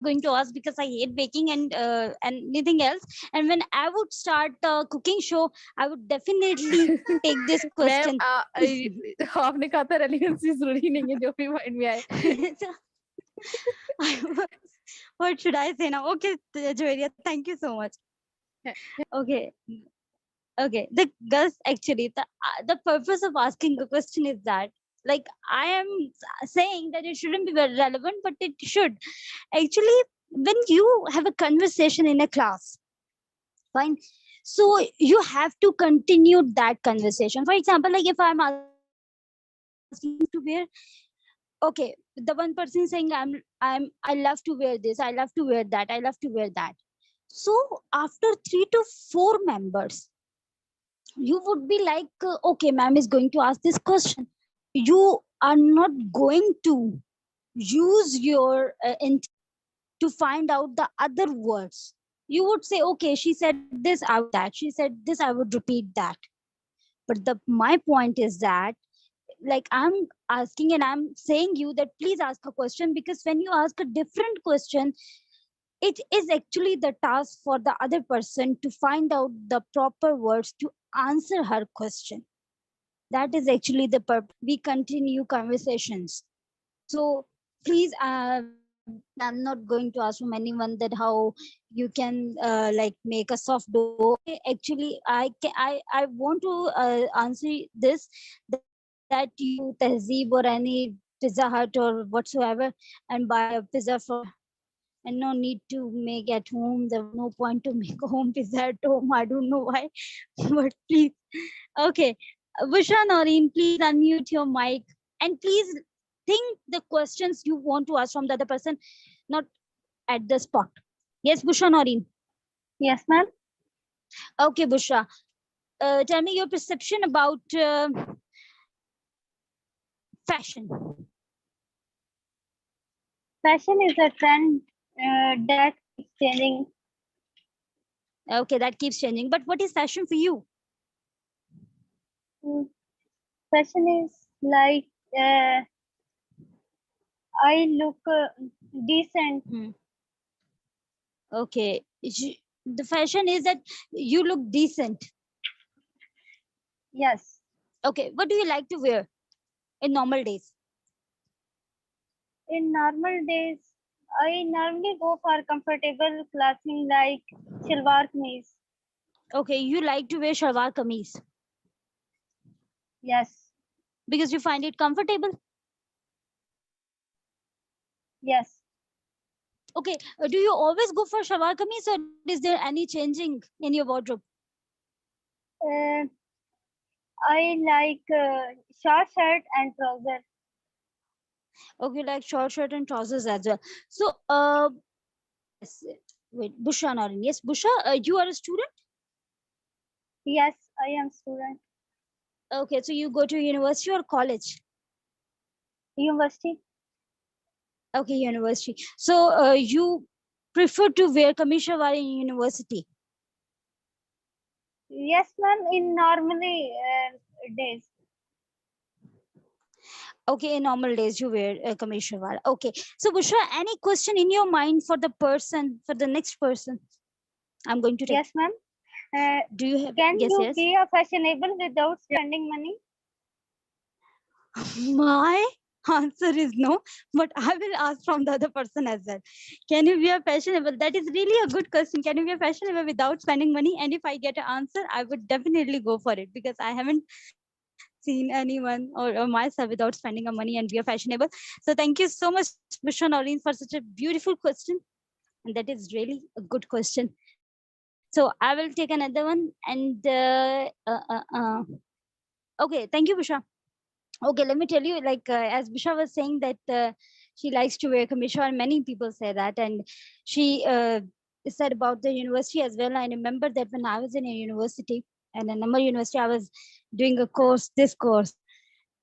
going to ask because I hate baking and anything else. And when I would start a cooking show, I would definitely take this ma'am question. आपने कहा था relevancy जरूरी नहीं है जो भी mind में आए. So, what should I say now? Okay, Joelia, thank you so much. Okay. Okay, the girls actually the purpose of asking a question is that, like, I am saying that it shouldn't be very relevant, but it should actually. When you have a conversation in a class, fine, so you have to continue that conversation. For example, like if I'm asking you to wear, okay, the one person is saying I love to wear this, I love to wear that, I love to wear that. So after 3 to 4 members, you would be like, okay, ma'am is going to ask this question. You are not going to use your to find out the other words. You would say, okay, she said this, I would that. She said this, I would repeat that. But the my point is that, like, I'm asking and I'm saying you that please ask a question, because when you ask a different question, it is actually the task for the other person to find out the proper words to answer her question. That is actually the purpose. We continue conversations. So please, I'm not going to ask from anyone that how you can like make a soft dough. Actually, I want to answer this, that you Tehzeeb or any Pizza Hut or whatsoever and buy a pizza from, and no need to make at home. There was no point to make a home pizza at home. I don't know why, but please. Okay, Busha Noreen, please unmute your mic and please think the questions you want to ask from the other person, not at the spot. Yes, Busha Noreen. Yes, ma'am. Okay, Busha. Tell me your perception about fashion. Fashion is a trend that keeps changing. Okay, that keeps changing. But what is fashion for you? Fashion is like I look decent. Okay, the fashion is that you look decent. Yes. Okay, what do you like to wear in normal days? In normal days, I normally go for comfortable clothing like shalwar kameez. Okay, you like to wear shalwar kameez. Yes. Because you find it comfortable. Yes. Okay, do you always go for shalwar kameez, or is there any changing in your wardrobe? I like short shirt and trouser. Okay, like short shirt and trousers as well. So, yes, wait, Busha Narin. Yes, Busha, you are a student? Yes, I am student. Okay, so you go to university or college? University. Okay, university. So, you prefer to wear kameez shalwar in university? Yes, ma'am. In normally days. Okay, in normal days you wear kameez shalwar. Okay, so Busha, any question in your mind for the person, for the next person? I'm going to take. Yes, ma'am. Do you have? Can Yes, you yes. be a fashionable without spending money? My answer is no, but I will ask from the other person as well. Can you be a fashionable? That is really a good question. Can you be a fashionable without spending money? And if I get an answer, I would definitely go for it, because I haven't seen anyone or myself without spending a money and be a fashionable. So thank you so much, Bushan Noreen, for such a beautiful question. And that is really a good question. So I will take another one. And okay, thank you, Busha. Okay, let me tell you, like, as Bisha was saying that she likes to wear kamisha, and many people say that. And she said about the university as well. I remember that when I was in a university, and a number university, I was doing a course, this course,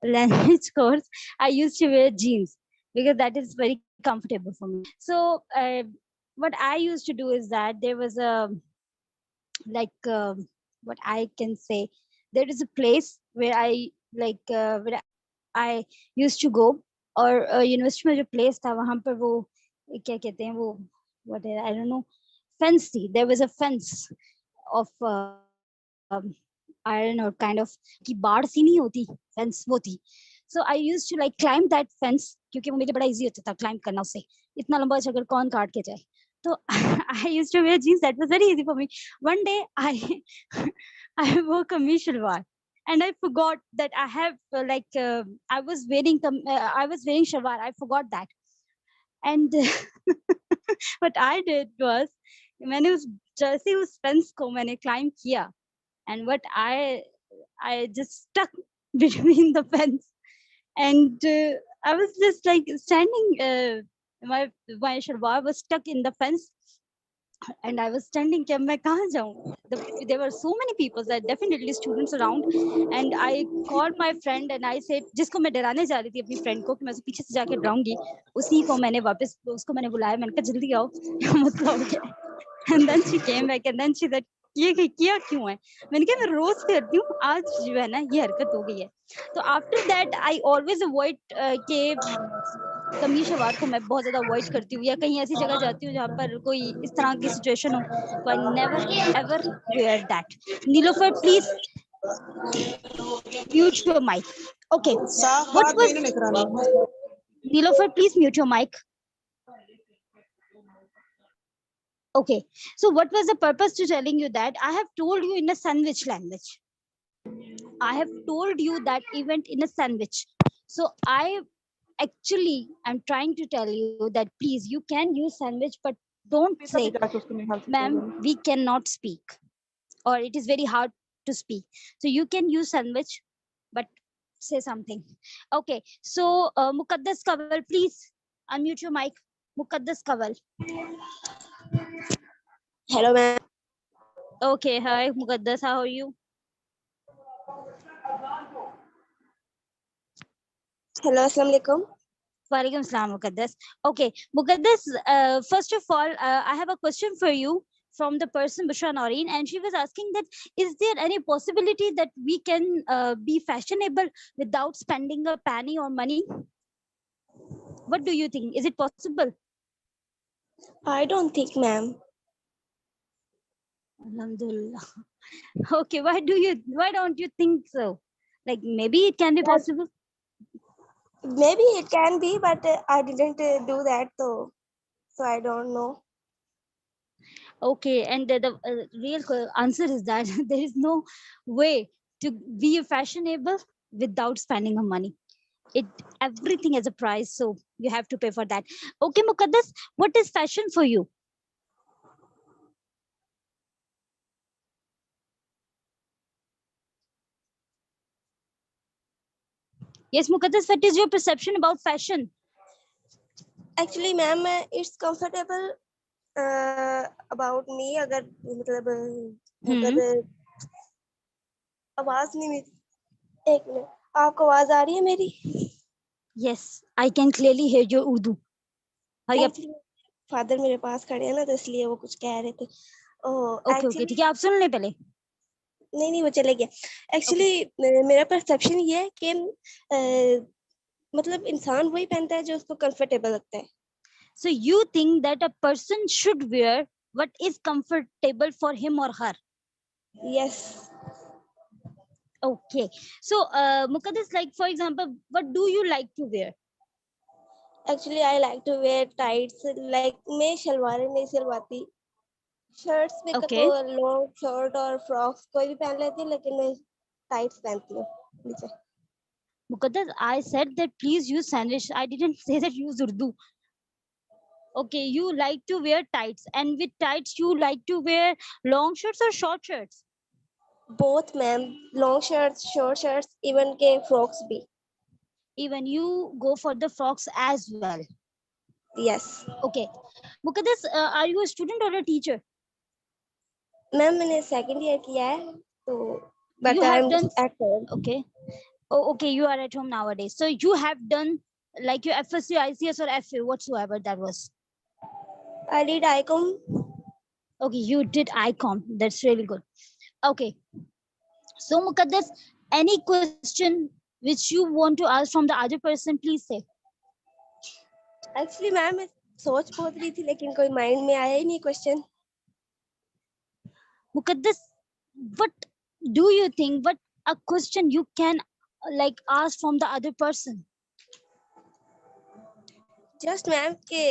language course. I used to wear jeans because that is very comfortable for me. So what I used to do is that there was a, like, what I can say, there is a place where I, like, where I used to go, और university में जो place था वहां पर वो क्या कहते हैं वो, what is, I don't know, fence थी. There was a fence of I don't know, kind of कि बाढ़ सी नहीं होती, फेंस वो थी. So I used to like climb that fence क्योंकि वो मेरे लिए बड़ा easy होता था climb करना उससे. इतना लंबा जगह कौन काट के जाए. तो I used to wear jeans. That was very easy for me. One day I wore kameez shalwar and I forgot that I have I was wearing shalwar. I forgot that. And what I did was मैंने उस जैसे उस fence को मैंने climb किया and what I just stuck between the fence and I was just like standing my shalwar was stuck in the fence and I was standing कि अब मैं कहाँ जाऊँ. There were so many people, that definitely students around, and I called my friend and I said, जिसको मैं डराने जा रही थी अपनी friend को कि मैं उसे पीछे से जाके डराऊंगी, उसी को मैंने वापस उसको मैंने बुलाया. मैंने कहा जल्दी आओ, मसला हो गया. And then she came back and then she said, ये किया क्यों है. मैंने कहा मैं रोज करती हूँ, आज जो है ना ये हरकत हो गई है. तो after that I always avoid कि कमीज शलवार को मैं बहुत ज्यादा अवॉइड करती हूँ, या कहीं ऐसी जगह जाती हूँ जहाँ पर कोई इस तरह की सिचुएशन हो, तो I never ever wear that. Nilofar please mute your mic. Okay, what was Nilofar please mute your mic. Okay, so what was the purpose to telling you that? I have told you in a sandwich language. I have told you that event in a sandwich. So I actually I'm trying to tell you that please you can use sandwich, but don't say ma'am we cannot speak or it is very hard to speak. So you can use sandwich, but say something. Okay, so Muqaddas Kawal, please unmute your mic. Muqaddas Kawal. Hello, ma'am. Okay, hi Muqaddas, how are you? Hello, assalamu alaikum. Walaikum Assalam, Muqaddas. Okay, Muqaddas, first of all, I have a question for you from the person Bushra Noreen, and she was asking that is there any possibility that we can be fashionable without spending a penny or money? What do you think? Is it possible? I don't think, ma'am. Alhamdulillah. Okay, why don't you think so? Like maybe it can be possible. Maybe it can be, but I didn't do that, though. So I don't know. Okay, and the real answer is that there is no way to be fashionable without spending a money. Everything has a price, so you have to pay for that. Okay, Muqaddas, what is fashion for you? Yes, Muqaddas, what is your perception about fashion? Actually, ma'am, it's comfortable about me. अगर मतलब अगर आवाज नहीं मेरी, एक minute, आपको आवाज आ रही है मेरी? Yes, I can clearly hear your Urdu. Actually, father मेरे पास खड़े हैं ना, तो इसलिए वो कुछ कह रहे थे. ओके, ठीक है, आप सुन लें पहले. नहीं वो चले गया. एक्चुअली मेरा परसेप्शन ये है कि मतलब इंसान वही पहनता है जो उसको कंफर्टेबल लगता है. So you think that a person should wear what is comfortable for him or her? Yes. Okay, so Muqaddas, like for example, what do you like to wear? Actually, I like to wear tights. Like मैं शलवारें नहीं सिलवाती. Shirts भी Okay. Long shirt और frocks कोई भी पहन लेती है, लेकिन मैं टाइट्स पहनती हूँ नीचे. Muqaddas, I said that please use sandwich. I didn't say that use Urdu. Okay, you like to wear tights, and with tights you like to wear long shirts or short shirts? Both, ma'am. Long shirts, short shirts, even के frocks भी. Even you go for the frocks as well? Yes. Okay, Muqaddas, are you a student or a teacher? Ma'am मैंने second year किया है, तो but You have I'm done at home. okay. Oh, okay, you are at home nowadays. So you have done like your FSC, ICS or FA, whatsoever that was. I did ICOM. Okay, you did ICOM. That's really good. Okay. So Muqaddas, any question which you want to ask from the other person, please say. Actually, ma'am, सोच बहुत रही थी लेकिन कोई mind में आया ही नहीं question. Muqaddas, what do you think? What a question you can like ask from the other person? Just ma'am के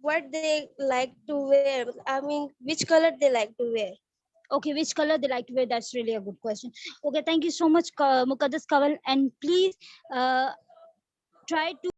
what they like to wear. I mean which color they like to wear. Okay, which color they like to wear? That's really a good question. Okay, thank you so much, Muqaddas Kawal, and please try to